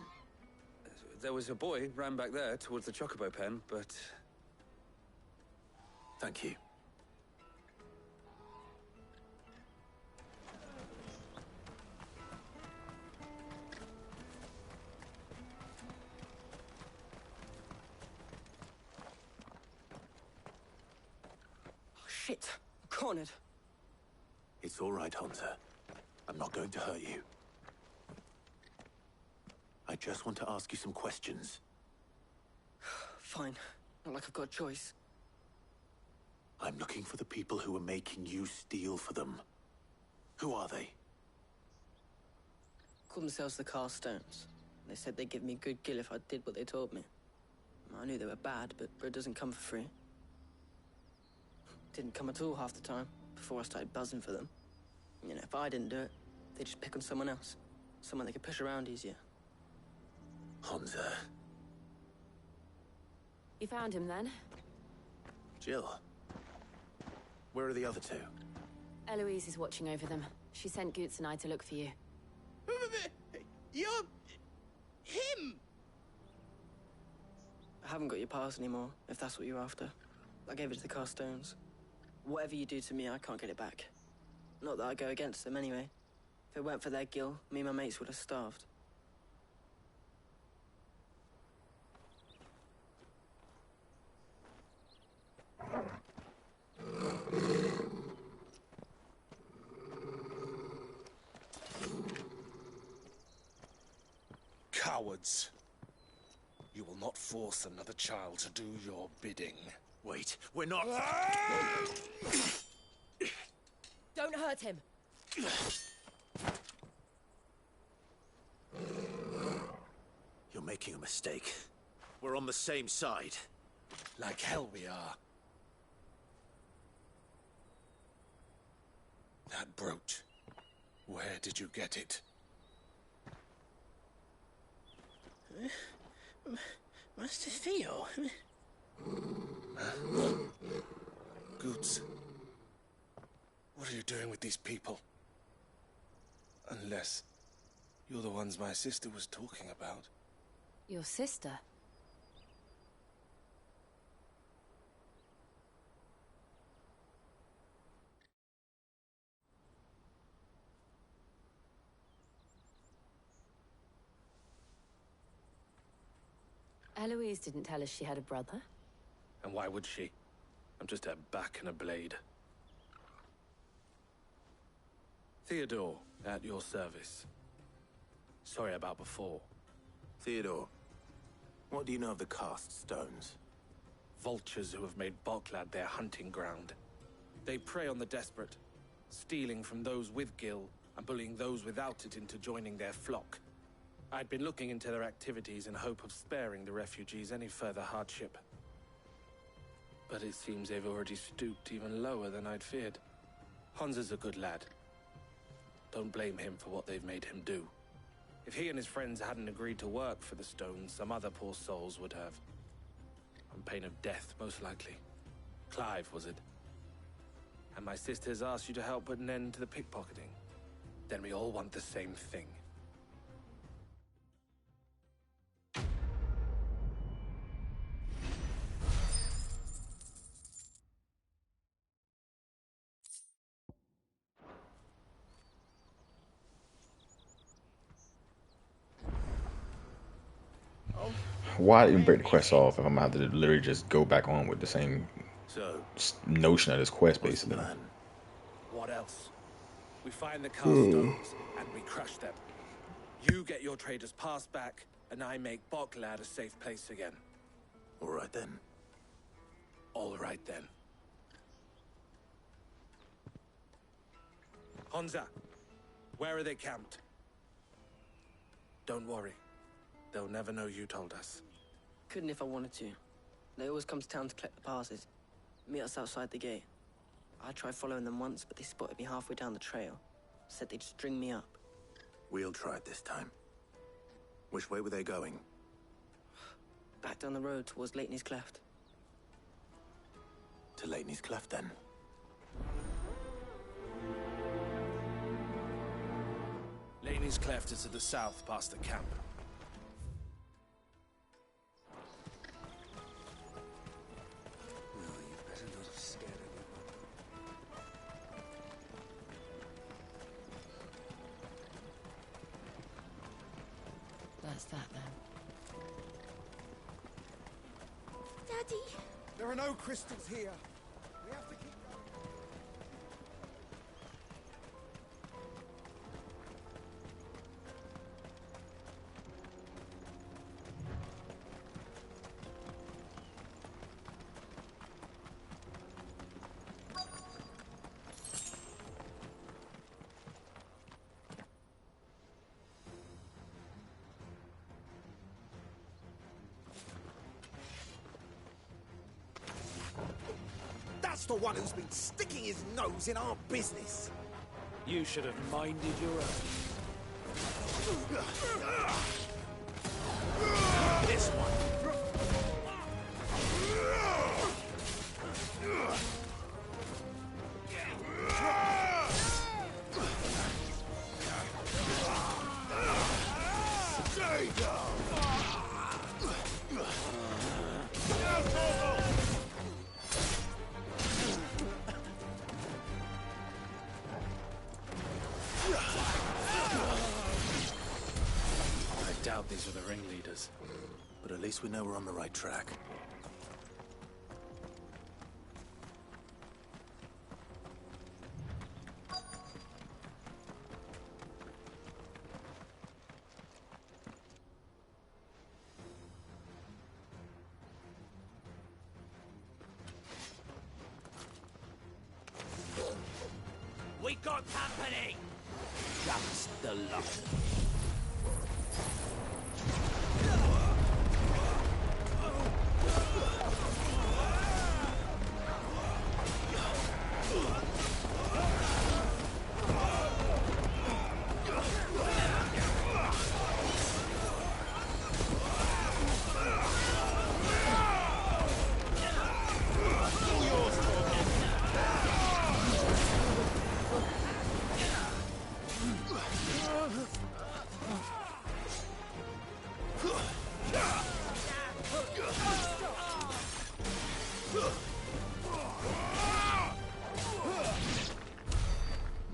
There was a boy ran back there towards the Chocobo pen, but... Thank you. Oh, shit. I'm cornered. It's all right, Hunter. I'm not going to hurt you. I just want to ask you some questions. Fine. Not like I've got a choice. I'm looking for the people who are making you steal for them. Who are they? Called themselves the Carstones. They said they'd give me a good gill if I did what they told me. I knew they were bad, but bread doesn't come for free. Didn't come at all half the time, before I started buzzing for them. You know, if I didn't do it, they'd just pick on someone else. Someone they could push around easier. Hunter. You found him then? Jill. Where are the other two? Eloise is watching over them. She sent Goots and I to look for you. You're... him! I haven't got your pass anymore, if that's what you're after. I gave it to the Carstones. Whatever you do to me, I can't get it back. Not that I go against them anyway. If it weren't for their gill, me and my mates would have starved. Cowards. You will not force another child to do your bidding. Wait, we're not... Don't hurt him. You're making a mistake. We're on the same side. Like hell we are. That brooch. Where did you get it? Master Theo? Goods. What are you doing with these people? Unless you're the ones my sister was talking about. Your sister? Eloise didn't tell us she had a brother. And why would she? I'm just her back and a blade. Theodore, at your service. Sorry about before. Theodore, what do you know of the cast stones? Vultures who have made Boklad their hunting ground. They prey on the desperate, stealing from those with Gil and bullying those without it into joining their flock. I'd been looking into their activities in hope of sparing the refugees any further hardship. But it seems they've already stooped even lower than I'd feared. Hansa's a good lad. Don't blame him for what they've made him do. If he and his friends hadn't agreed to work for the stones, some other poor souls would have. On pain of death, most likely. Clive, was it? And my sisters asked you to help put an end to the pickpocketing. Then we all want the same thing. Why even break the quest off if I'm gonna have to literally just go back on with the same notion of this quest, basically? What else? We find the cast stones and we crush them. You get your traders passed back, and I make Boklad a safe place again. All right then. All right then. Hansa, where are they camped? Don't worry. They'll never know you told us. Couldn't if I wanted to. They always come to town to collect the passes. Meet us outside the gate. I tried following them once, but they spotted me halfway down the trail. Said they'd string me up. We'll try it this time. Which way were they going? Back down the road towards Leitney's Cleft. To Leitney's Cleft, then. Leitney's Cleft is to the south, past the camp. That's that then. Daddy! There are no crystals here. We have to keep going. That's the one who's been sticking his nose in our business. You should have minded your own. This one. I doubt these are the ringleaders. But at least we know we're on the right track. We got company! Just the lot.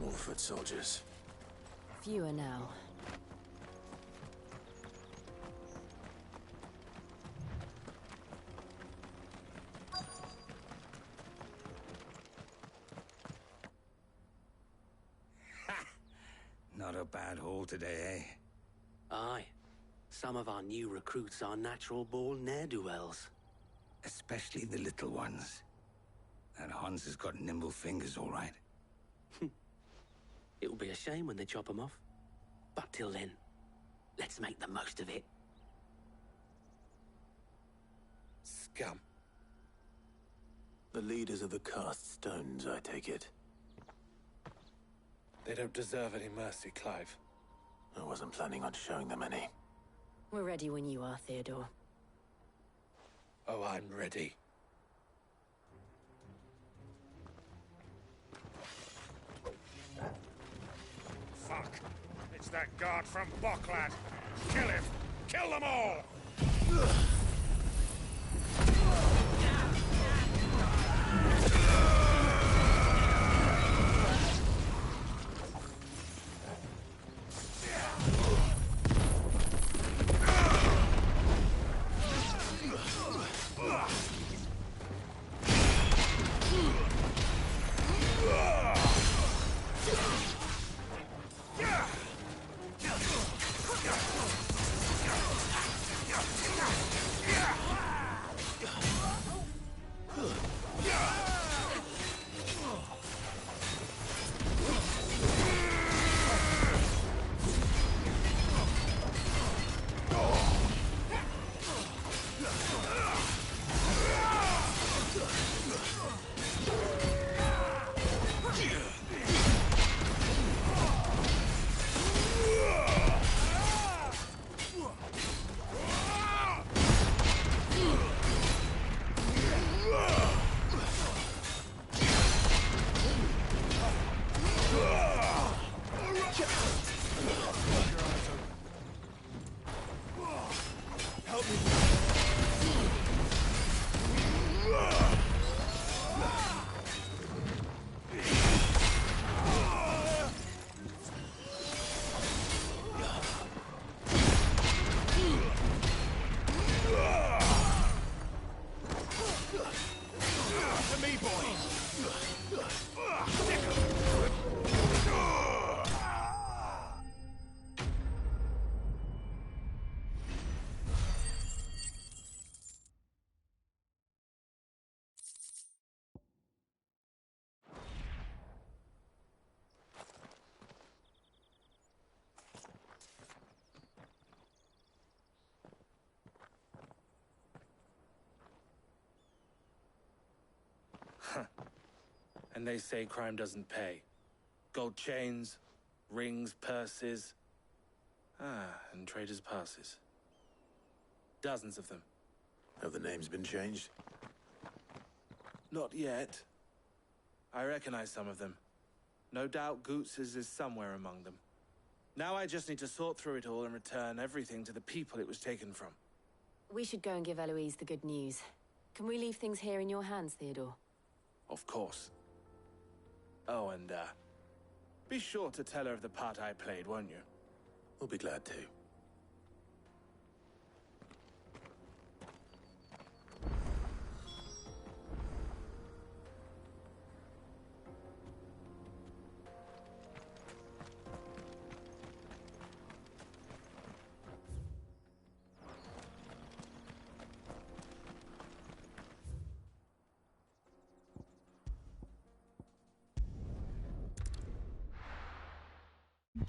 More foot soldiers. Fewer now. Not a bad haul today, eh? Aye. Some of our new recruits are natural-born ne'er-do-wells. Especially the little ones. That Hans has got nimble fingers, all right. It will be a shame when they chop them off. But till then, let's make the most of it. Scum. The leaders of the cast stones, I take it. They don't deserve any mercy, Clive. I wasn't planning on showing them any. We're ready when you are, Theodore. Oh, I'm ready. Fuck. It's that guard from Bocklad. Kill him. Kill them all! And they say crime doesn't pay. Gold chains, rings, purses. And traders' passes. Dozens of them. Have the names been changed? Not yet. I recognize some of them. No doubt Goots's is somewhere among them. Now I just need to sort through it all and return everything to the people it was taken from. We should go and give Eloise the good news. Can we leave things here in your hands, Theodore? Of course. Oh, and, be sure to tell her of the part I played, won't you? We'll be glad to.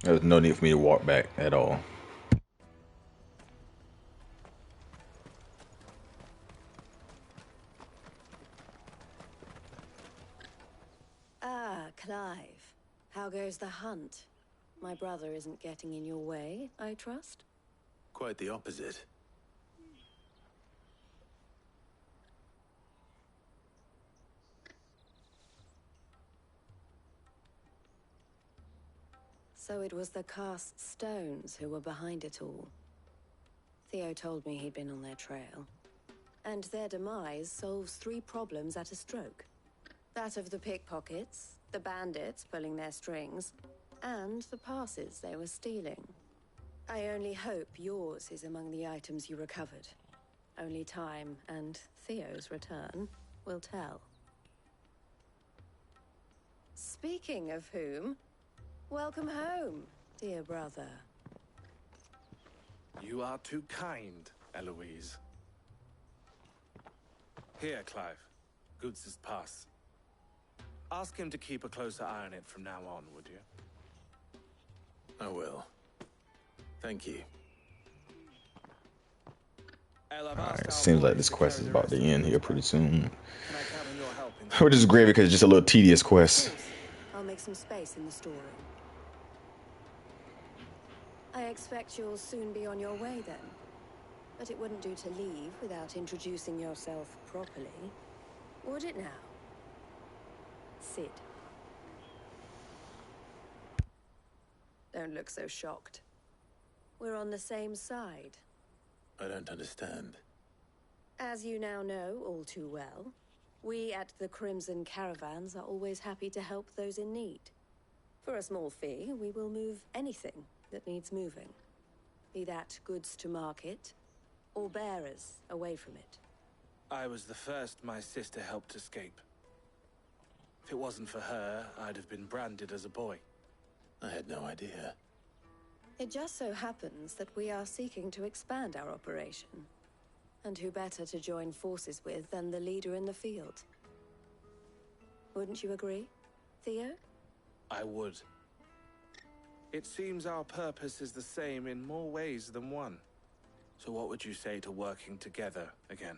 There was no need for me to walk back at all. Ah, Clive. How goes the hunt? My brother isn't getting in your way, I trust? Quite the opposite. So it was the cast stones who were behind it all. Theo told me he'd been on their trail. And their demise solves 3 problems at a stroke. That of the pickpockets, the bandits pulling their strings, and the passes they were stealing. I only hope yours is among the items you recovered. Only time and Theo's return will tell. Speaking of whom, welcome home, dear brother. You are too kind, Eloise. Here, Clive. Goots' pass. Ask him to keep a closer eye on it from now on, would you? I will. Thank you. Alright, seems like this quest is about to end here pretty soon. Which is great because it's just a little tedious quest. I'll make some space in the storeroom. I expect you'll soon be on your way then. But it wouldn't do to leave without introducing yourself properly. Would it now? Sid. Don't look so shocked. We're on the same side. I don't understand. As you now know all too well, we at the Crimson Caravans are always happy to help those in need. For a small fee, we will move anything that needs moving. Be that goods to market, or bearers away from it. I was the first my sister helped escape. If it wasn't for her, I'd have been branded as a boy. I had no idea. It just so happens that we are seeking to expand our operation. And who better to join forces with than the leader in the field? Wouldn't you agree, Theo? I would. It seems our purpose is the same in more ways than one. So what would you say to working together again?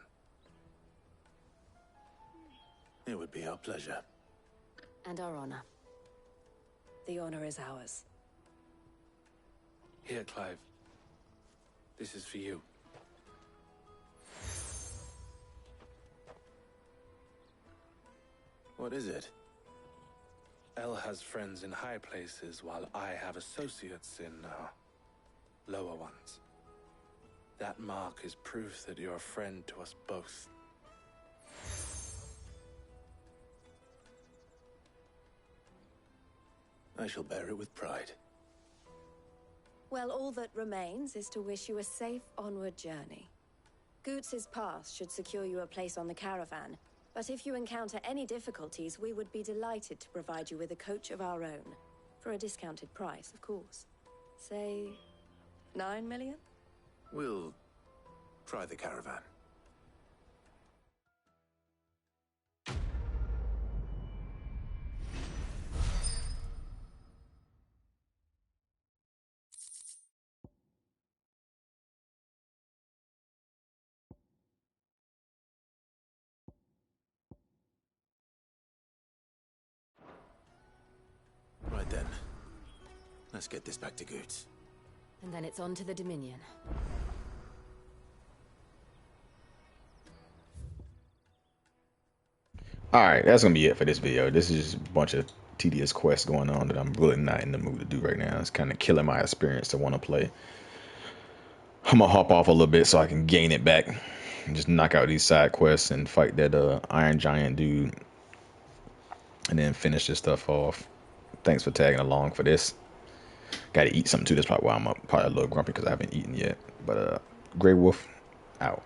It would be our pleasure. And our honor. The honor is ours. Here, Clive. This is for you. What is it? Elle has friends in high places, while I have associates in, lower ones. That mark is proof that you're a friend to us both. I shall bear it with pride. Well, all that remains is to wish you a safe onward journey. Goots' pass should secure you a place on the caravan, but if you encounter any difficulties, we would be delighted to provide you with a coach of our own. For a discounted price, of course. Say, 9 million? We'll try the caravan. Right then. Let's get this back to Goots. And then it's on to the Dominion. Alright, that's gonna be it for this video. This is just a bunch of tedious quests going on that I'm really not in the mood to do right now. It's kind of killing my experience to want to play. I'm gonna hop off a little bit so I can gain it back and just knock out these side quests and fight that Iron Giant dude and then finish this stuff off. Thanks for tagging along for this. Gotta eat something too. That's probably why I'm probably a little grumpy because I haven't eaten yet. But Greiwolph out.